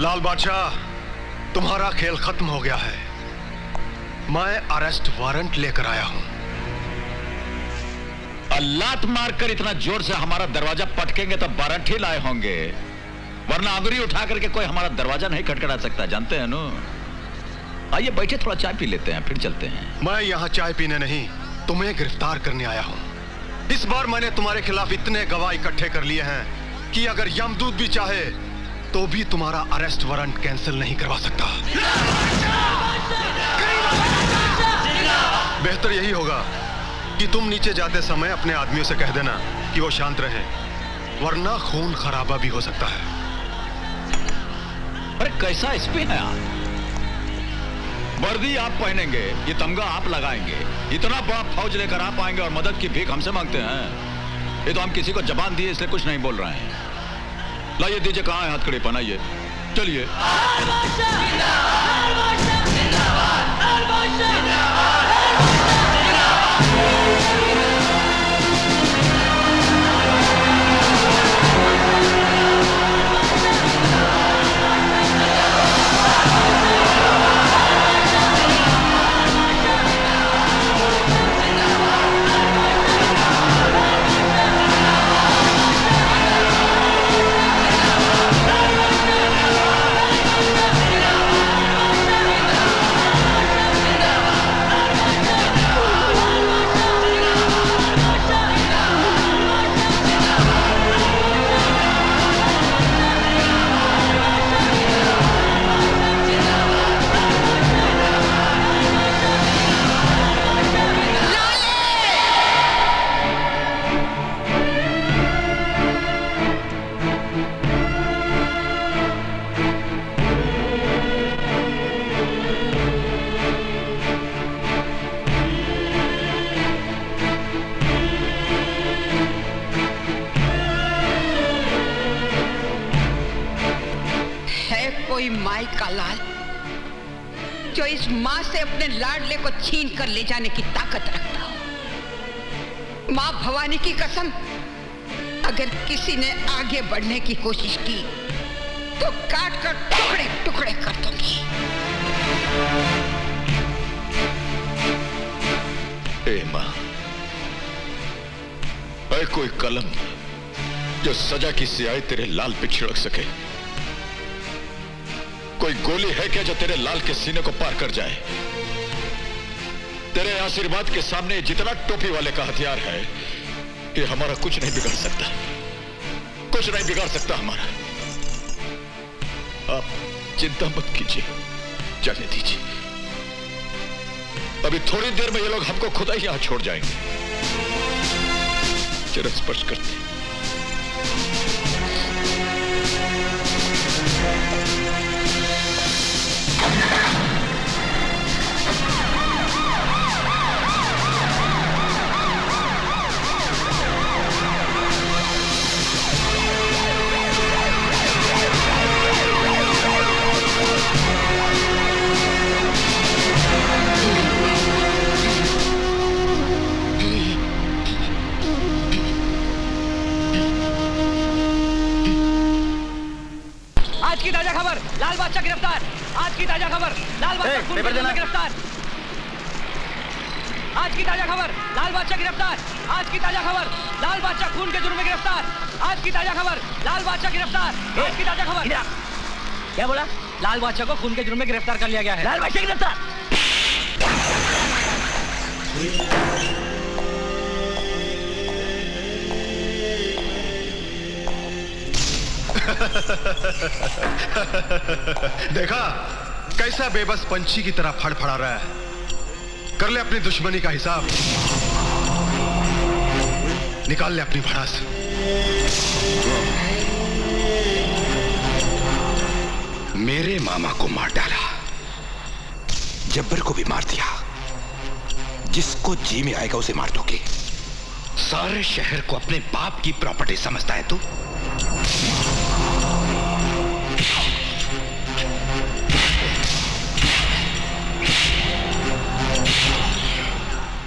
लाल बादशाह, तुम्हारा खेल खत्म हो गया है। मैं अरेस्ट वारंट लेकर आया हूं। लात मारकर इतना जोर से हमारा दरवाजा पटकेंगे तो वारंट ही लाए होंगे, वरना अंगुली उठा करके कोई हमारा दरवाजा नहीं खटखटा सकता, जानते हैं नो। आइए बैठे, थोड़ा चाय पी लेते हैं, फिर चलते हैं। मैं यहाँ चाय पीने नहीं, तुम्हें गिरफ्तार करने आया हूँ। इस बार मैंने तुम्हारे खिलाफ इतने गवाह इकट्ठे कर लिए हैं कि अगर यमदूत भी चाहे तो भी तुम्हारा अरेस्ट वारंट कैंसिल नहीं करवा सकता। बेहतर यही होगा कि तुम नीचे जाते समय अपने आदमियों से कह देना कि वो शांत रहें, वरना खून खराबा भी हो सकता है। अरे कैसा एसपी है आप? वर्दी आप पहनेंगे, ये तमगा आप लगाएंगे, इतना बड़ा फौज लेकर आप आएंगे और मदद की भीख हमसे मांगते हैं। ये तो हम किसी को जबान दिए इसलिए कुछ नहीं बोल रहे हैं। लाइए, दीजिए, कहाँ है हथकड़ी, पहनाइए, चलिए। कोई माई का लाल जो इस मां से अपने लाडले को छीन कर ले जाने की ताकत रखता हो। मां भवानी की कसम, अगर किसी ने आगे बढ़ने की कोशिश की तो काट कर टुकड़े टुकड़े कर दूंगी। ए मां, ऐ कोई कलम जो सजा की स्याही तेरे लाल पे छिड़क सके? कोई गोली है क्या जो तेरे लाल के सीने को पार कर जाए? तेरे आशीर्वाद के सामने जितना टोपी वाले का हथियार है, ये हमारा कुछ नहीं बिगाड़ सकता, कुछ नहीं बिगाड़ सकता हमारा। आप चिंता मत कीजिए, जाने दीजिए। अभी थोड़ी देर में ये लोग हमको खुदा ही यहां छोड़ जाएंगे। चरण स्पर्श करते हैं। आज की ताजा खबर, लाल बादशाह गिरफ्तार। आज की ताजा खबर, लाल बादशाह खून के जुर्म में गिरफ्तार। आज की ताजा खबर, लाल बादशाह गिरफ्तार। आज की ताजा खबर, लाल बादशाह खून के जुर्म में गिरफ्तार। आज की ताजा खबर, लाल बादशाह गिरफ्तार। आज की ताजा खबर। क्या बोला? लाल बादशाह को खून के जुर्म में गिरफ्तार कर लिया गया है। लाल बादशाह गिरफ्तार। देखा कैसा बेबस पंछी की तरह फड़फड़ा रहा है। कर ले अपनी दुश्मनी का हिसाब, निकाल ले अपनी भड़ास। मेरे मामा को मार डाला, जब्बर को भी मार दिया, जिसको जी में आएगा उसे मार दोगे। सारे शहर को अपने बाप की प्रॉपर्टी समझता है तू?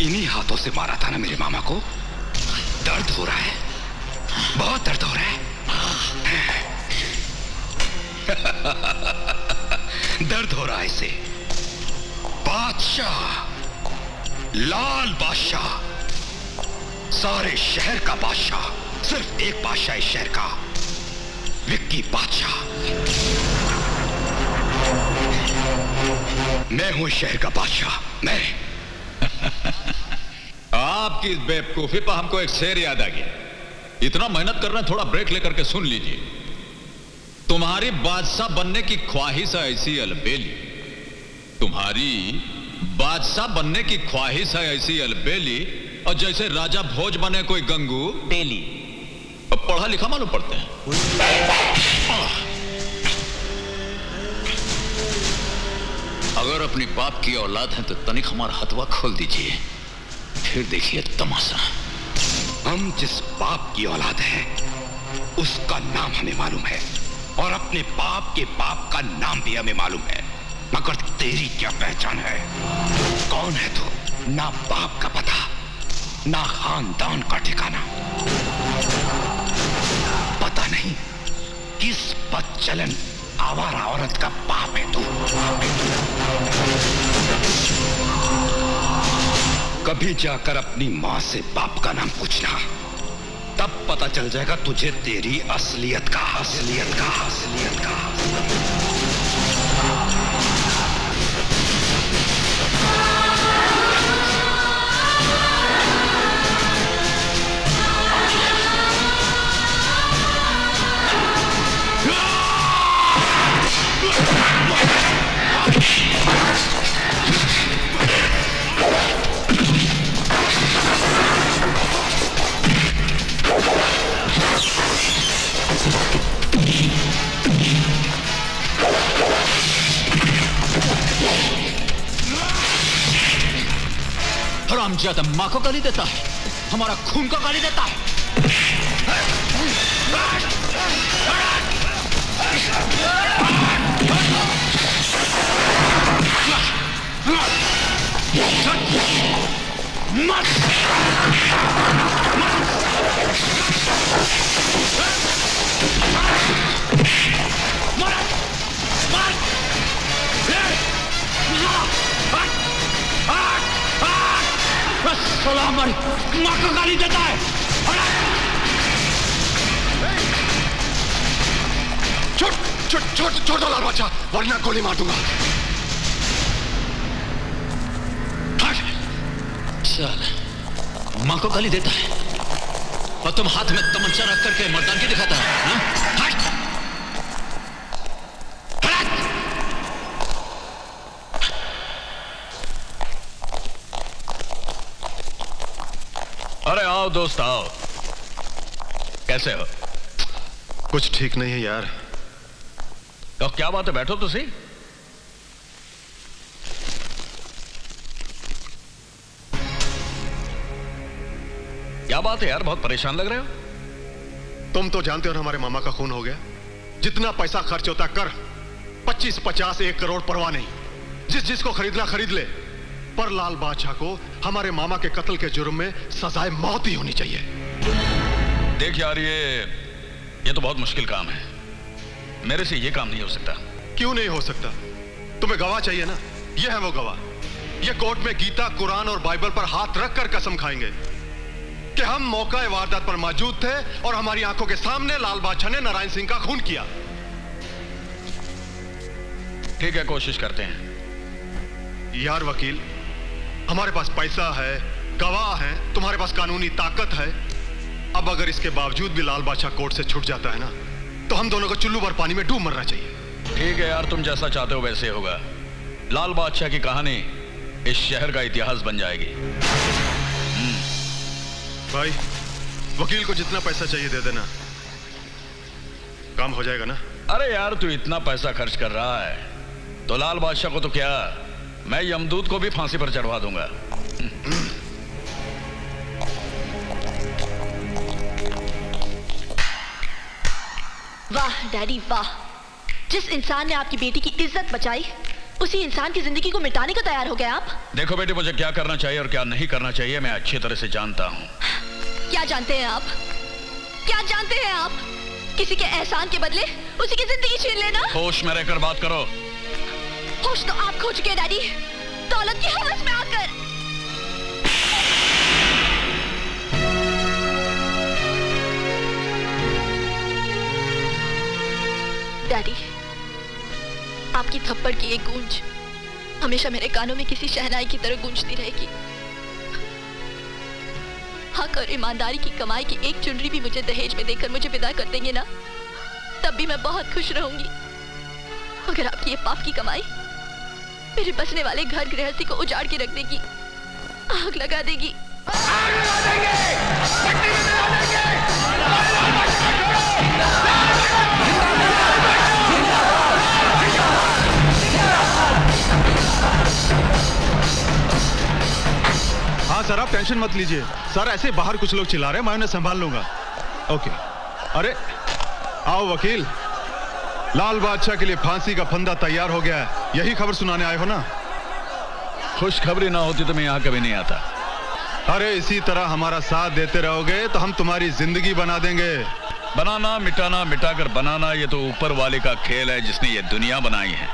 इन्हीं हाथों से मारा था ना मेरे मामा को। दर्द हो रहा है, बहुत दर्द हो रहा है। दर्द हो रहा है इसे। बादशाह, लाल बादशाह, सारे शहर का बादशाह, सिर्फ एक बादशाह इस शहर का, विक्की बादशाह। मैं हूं इस शहर का बादशाह, मैं। आपकी इस बेवकूफी पर हमको एक शेर याद आ गया। इतना मेहनत कर रहे हैं, थोड़ा ब्रेक लेकर के सुन लीजिए। तुम्हारी बादशाह बनने की ख्वाहिश है ऐसी अलबेली, तुम्हारी बादशाह बनने की ख्वाहिश है ऐसी अलबेली, और जैसे राजा भोज बने कोई गंगू डेली। अब पढ़ा लिखा मालूम पड़ते हैं। अगर अपनी बाप की औलाद है तो तनिक हमारा हथवा खोल दीजिए, फिर देखिए तमाशा। हम जिस बाप की औलाद हैं उसका नाम हमें मालूम है, और अपने बाप के बाप का नाम भी हमें मालूम है। मगर तेरी क्या पहचान है? कौन है तू? ना बाप का पता, ना खानदान का ठिकाना। पता नहीं किस बदचलन आवारा औरत का बाप है तू। कभी जाकर अपनी मां से बाप का नाम पूछना, तब पता चल जाएगा तुझे तेरी असलियत का। हरामजादा मां को गाली देता है, हमारा खून को गाली देता है। हमारी मां को गाली देता है। छोड़ दो लाल बादशाह, वरना गोली मार दूंगा। चल, मां को गाली देता है और तुम हाथ में तमंचा रख करके मर्दानगी दिखाता है। अरे आओ दोस्त आओ, कैसे हो? कुछ ठीक नहीं है यार। तो क्या बात है, बैठो तो सही। क्या बात है यार, बहुत परेशान लग रहे हो। तुम तो जानते हो ना, हमारे मामा का खून हो गया। जितना पैसा खर्च होता कर, 25, 50, 1 करोड़ परवाह नहीं, जिसको खरीदना खरीद ले, पर लाल बादशाह को हमारे मामा के कत्ल के जुर्म में सजाए मौत ही होनी चाहिए। देख यार, ये तो बहुत मुश्किल काम है, मेरे से ये काम नहीं हो सकता। क्यों नहीं हो सकता? तुम्हें गवाह चाहिए ना, ये है वो गवाह। ये कोर्ट में गीता, कुरान और बाइबल पर हाथ रख कर कसम खाएंगे कि हम मौका वारदात पर मौजूद थे और हमारी आंखों के सामने लाल बादशाह ने नारायण सिंह का खून किया। ठीक है, कोशिश करते हैं। यार वकील, हमारे पास पैसा है, गवाह है, तुम्हारे पास कानूनी ताकत है। अब अगर इसके बावजूद भी लाल बादशाह कोर्ट से छूट जाता है ना, तो हम दोनों को चुल्लू भर पानी में डूब मरना चाहिए। ठीक है यार, तुम जैसा चाहते हो वैसे होगा। लाल बादशाह की कहानी इस शहर का इतिहास बन जाएगी। भाई, वकील को जितना पैसा चाहिए दे देना, काम हो जाएगा ना? अरे यार, तू इतना पैसा खर्च कर रहा है तो लाल बादशाह को तो क्या, मैं यमदूत को भी फांसी पर चढ़वा दूंगा। वाह डैडी वाह, जिस इंसान ने आपकी बेटी की इज्जत बचाई, उसी इंसान की जिंदगी को मिटाने को तैयार हो गए आप। देखो बेटी, मुझे क्या करना चाहिए और क्या नहीं करना चाहिए मैं अच्छी तरह से जानता हूँ। क्या जानते हैं आप? क्या जानते हैं आप? किसी के एहसान के बदले उसी की जिंदगी छीन लेना। होश में रहकर बात करो। होश तो आप खो चुके हैं डैडी, दौलत की हवस में आकर। डैडी, आपकी थप्पड़ की एक गूंज हमेशा मेरे कानों में किसी शहनाई की तरह गूंजती रहेगी। हक और ईमानदारी की कमाई की एक चुनरी भी मुझे दहेज में देकर मुझे विदा कर देंगे ना, तब भी मैं बहुत खुश रहूंगी। अगर आपकी ये पाप की कमाई मेरे बसने वाले घर गृहस्थी को उजाड़ के रख देगी, आग लगा देगी। हाँ सर, आप टेंशन मत लीजिए। सर, ऐसे बाहर कुछ लोग चिल्ला रहे हैं, मैं उन्हें संभाल लूंगा। ओके। अरे आओ वकील, लाल बादशाह के लिए फांसी का फंदा तैयार हो गया है, यही खबर सुनाने आए हो ना? खुशखबरी ना होती तो मैं यहाँ कभी नहीं आता। अरे इसी तरह हमारा साथ देते रहोगे तो हम तुम्हारी जिंदगी बना देंगे। बनाना मिटाना, मिटाकर बनाना, ये तो ऊपर वाले का खेल है जिसने ये दुनिया बनाई है,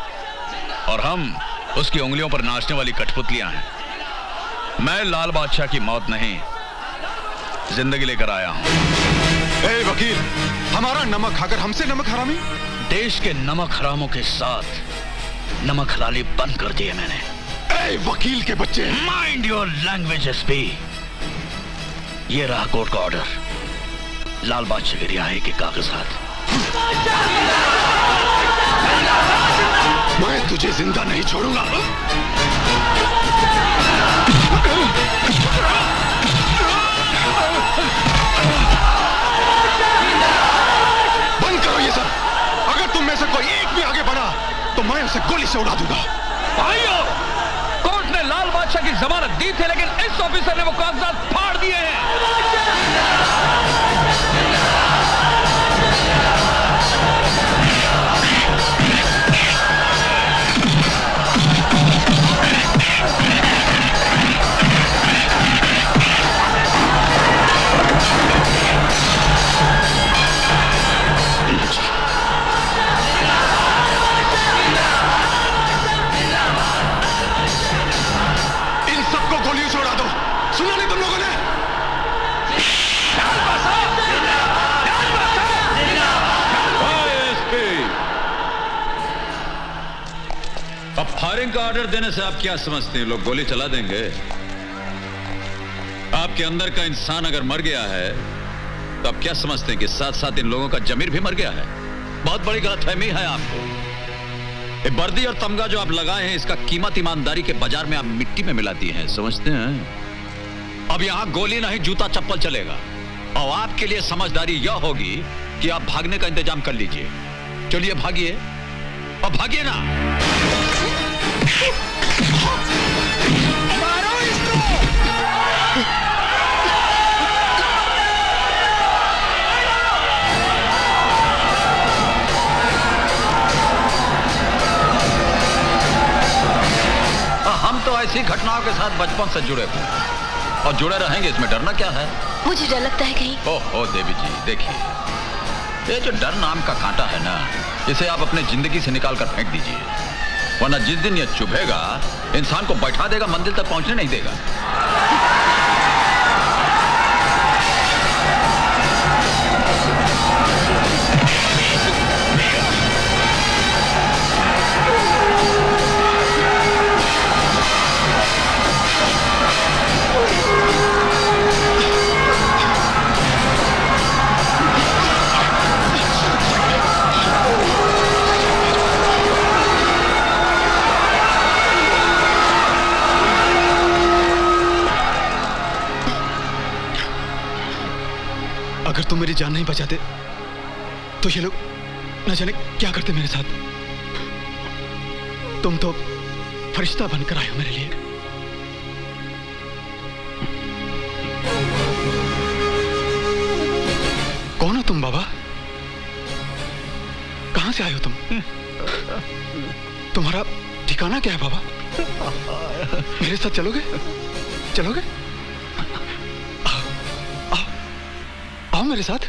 और हम उसकी उंगलियों पर नाचने वाली कठपुतलियां हैं। मैं लाल बादशाह की मौत नहीं, जिंदगी लेकर आया हूं। ए वकील, हमारा नमक खाकर हमसे नमक हरामी? देश के नमक हरामों के साथ नमक हलाली बंद कर दिए मैंने। ए वकील के बच्चे, माइंड योर लैंग्वेज एसपी। ये रहा कोर्ट का ऑर्डर, लाल बादशाह की रिहाई के कागजात। मैं तुझे जिंदा नहीं छोड़ूंगा। बंद करो ये सब। अगर तुम में से कोई एक भी आगे बढ़ा तो मैं उसे गोली से उड़ा दूंगा। भाइयों, कोर्ट ने लाल बादशाह की जमानत दी थी, लेकिन इस ऑफिसर ने वो कागजात फाड़ दिए हैं। सुना नहीं तुम लोगों ने? अब फायरिंग का ऑर्डर देने से आप क्या समझते हैं? लोग गोली चला देंगे? आपके अंदर का इंसान अगर मर गया है तो आप क्या समझते हैं कि साथ साथ इन लोगों का जमीर भी मर गया है? बहुत बड़ी गलतफहमी है आपको। ये वर्दी और तमगा जो आप लगाए हैं, इसका कीमत ईमानदारी के बाजार में आप मिट्टी में मिलाती हैं, समझते हैं? अब यहां गोली नहीं, जूता चप्पल चलेगा। और आपके लिए समझदारी यह होगी कि आप भागने का इंतजाम कर लीजिए। चलिए भागिए, और भागिए ना। मारो इसको। हम तो ऐसी घटनाओं के साथ बचपन से जुड़े हुए और जुड़े रहेंगे, इसमें डरना क्या है? मुझे डर लगता है कहीं। ओहो देवी जी, देखिए, ये जो डर नाम का कांटा है ना, इसे आप अपने जिंदगी से निकाल कर फेंक दीजिए, वरना जिस दिन ये चुभेगा इंसान को बैठा देगा, मंजिल तक पहुंचने नहीं देगा। अगर तुम मेरी जान नहीं बचाते तो ये लोग न जाने क्या करते मेरे साथ। तुम तो फरिश्ता बनकर आए हो मेरे लिए। कौन हो तुम बाबा? कहां से आए हो तुम? तुम्हारा ठिकाना क्या है बाबा? मेरे साथ चलोगे? चलोगे? आओ मेरे साथ।